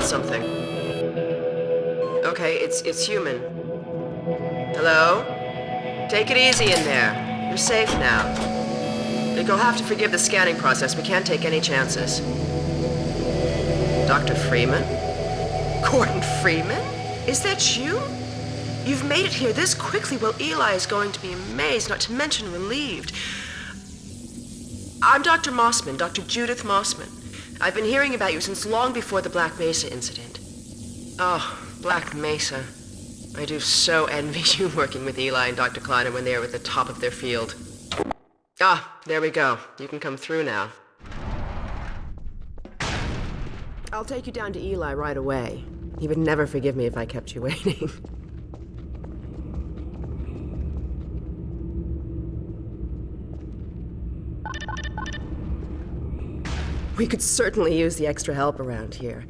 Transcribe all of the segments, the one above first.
something. Okay, it's human. Hello? Take it easy in there. You're safe now. You'll have to forgive the scanning process. We can't take any chances. Dr. Freeman? Gordon Freeman? Is that you? You've made it here this quickly. Well, Eli is going to be amazed, not to mention relieved. I'm Dr. Mossman, Dr. Judith Mossman. I've been hearing about you since long before the Black Mesa incident. Oh, Black Mesa. I do so envy you working with Eli and Dr. Kleiner when they are at the top of their field. Ah, there we go. You can come through now. I'll take you down to Eli right away. He would never forgive me if I kept you waiting. We could certainly use the extra help around here.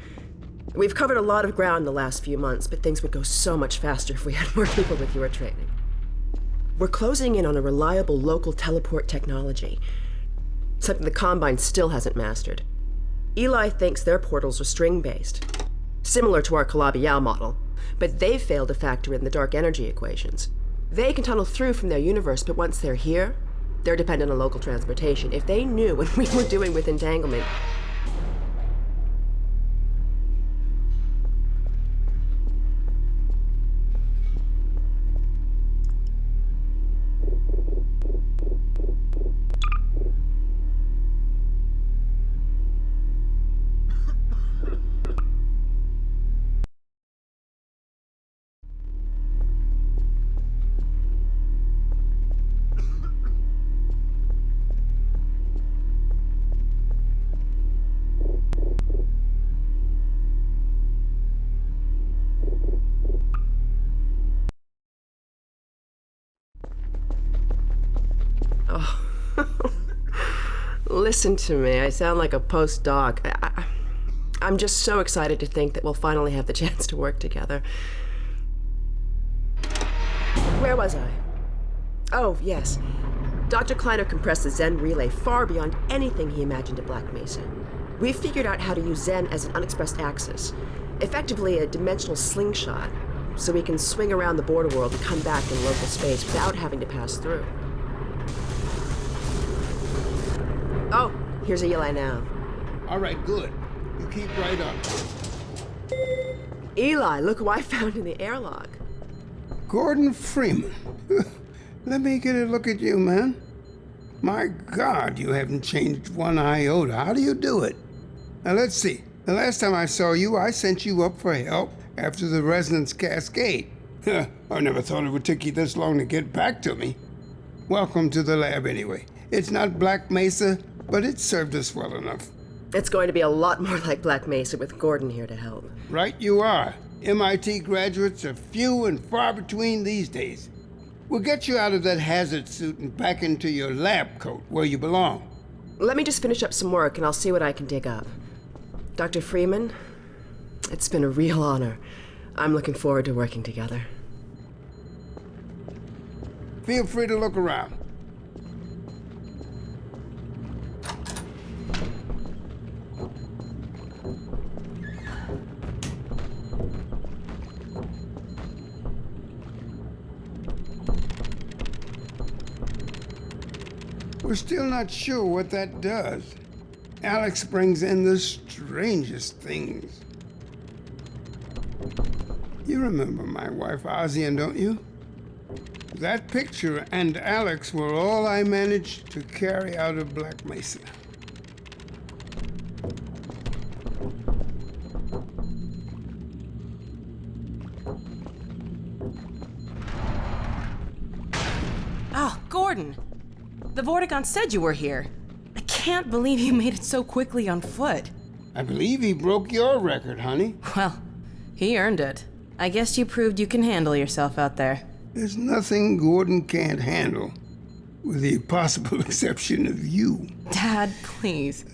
We've covered a lot of ground in the last few months, but things would go so much faster if we had more people with your training. We're closing in on a reliable local teleport technology, something the Combine still hasn't mastered. Eli thinks their portals are string-based, similar to our Calabi-Yau model, but they've failed to factor in the dark energy equations. They can tunnel through from their universe, but once they're here, they're dependent on local transportation. If they knew what we were doing with entanglement... Listen to me, I sound like a postdoc. I'm just so excited to think that we'll finally have the chance to work together. Where was I? Oh, yes. Dr. Kleiner compressed the Zen relay far beyond anything he imagined at Black Mesa. We've figured out how to use Zen as an unexpressed axis, effectively a dimensional slingshot, so we can swing around the border world and come back in local space without having to pass through. Oh, here's Eli now. All right, good. You keep right up. Eli, look who I found in the airlock. Gordon Freeman. Let me get a look at you, man. My God, you haven't changed one iota. How do you do it? Now, let's see. The last time I saw you, I sent you up for help after the resonance cascade. I never thought it would take you this long to get back to me. Welcome to the lab, anyway. It's not Black Mesa, but it served us well enough. It's going to be a lot more like Black Mesa with Gordon here to help. Right you are. MIT graduates are few and far between these days. We'll get you out of that hazard suit and back into your lab coat where you belong. Let me just finish up some work and I'll see what I can dig up. Dr. Freeman, it's been a real honor. I'm looking forward to working together. Feel free to look around. We're still not sure what that does. Alex brings in the strangest things. You remember my wife Ozian, don't you? That picture and Alex were all I managed to carry out of Black Mesa. Oh, Gordon! The Vortigaunt said you were here. I can't believe you made it so quickly on foot. I believe he broke your record, honey. Well, he earned it. I guess you proved you can handle yourself out there. There's nothing Gordon can't handle, with the possible exception of you. Dad, please.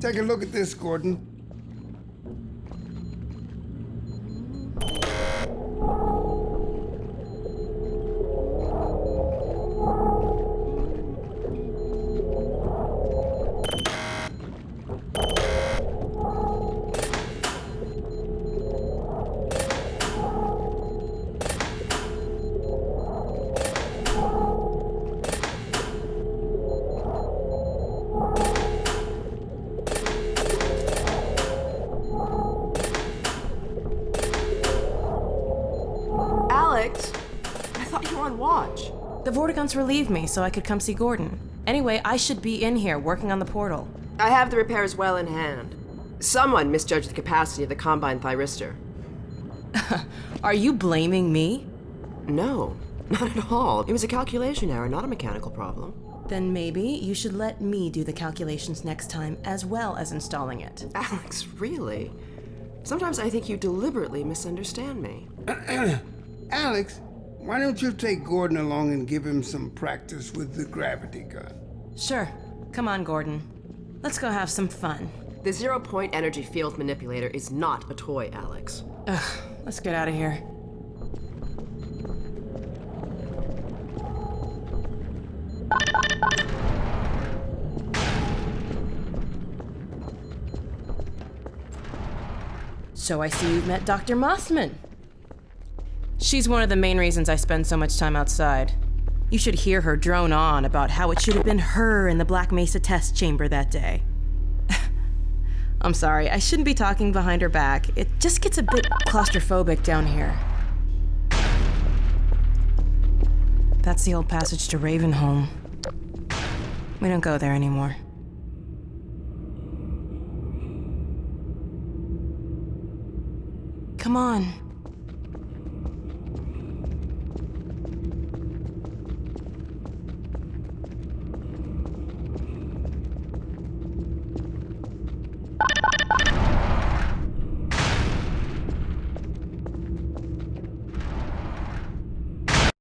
Take a look at this, Gordon. The Vortigons relieved me so I could come see Gordon. Anyway, I should be in here working on the portal. I have the repairs well in hand. Someone misjudged the capacity of the Combine thyristor. Are you blaming me? No, not at all. It was a calculation error, not a mechanical problem. Then maybe you should let me do the calculations next time, as well as installing it. Alex, really? Sometimes I think you deliberately misunderstand me. Alex, why don't you take Gordon along and give him some practice with the gravity gun? Sure. Come on, Gordon. Let's go have some fun. The zero-point energy field manipulator is not a toy, Alex. Ugh, let's get out of here. So I see you've met Dr. Mossman. She's one of the main reasons I spend so much time outside. You should hear her drone on about how it should have been her in the Black Mesa test chamber that day. I'm sorry, I shouldn't be talking behind her back. It just gets a bit claustrophobic down here. That's the old passage to Ravenholm. We don't go there anymore. Come on.